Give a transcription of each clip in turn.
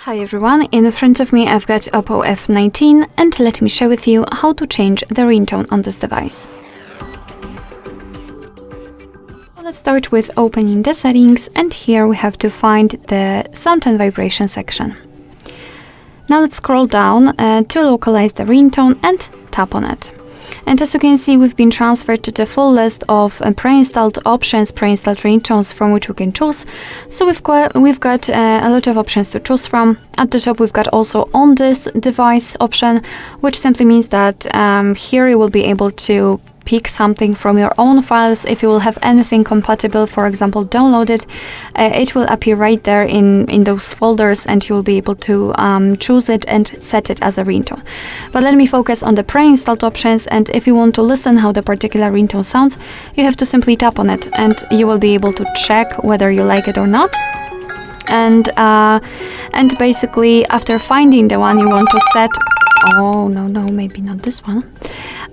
Hi everyone, in front of me I've got OPPO F19 and let me share with you how to change the ringtone on this device. Let's start with opening the settings, and here we have to find the sound and vibration section. Now let's scroll down to localize the ringtone and tap on it. And as you can see, we've been transferred to the full list of pre-installed options, pre-installed ringtones from which we can choose. So we've got a lot of options to choose from. At the top, we've got also on this device option, which simply means that here you will be able to pick something from your own files. If you will have anything compatible, for example, downloaded, it will appear right there in those folders, and you will be able to choose it and set it as a ringtone. But let me focus on the pre-installed options, and if you want to listen how the particular ringtone sounds, you have to simply tap on it, and you will be able to check whether you like it or not. And basically, after finding the one you want to set, oh no, maybe not this one.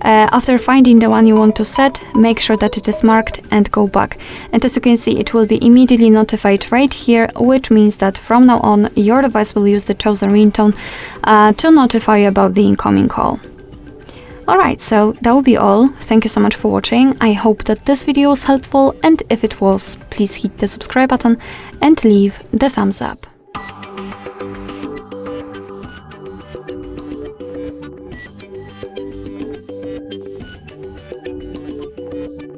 After finding the one you want to set, make sure that it is marked and go back. And as you can see, it will be immediately notified right here, which means that from now on, your device will use the chosen ringtone to notify you about the incoming call. Alright, so that will be all. Thank you so much for watching. I hope that this video was helpful, and if it was, please hit the subscribe button and leave the thumbs up.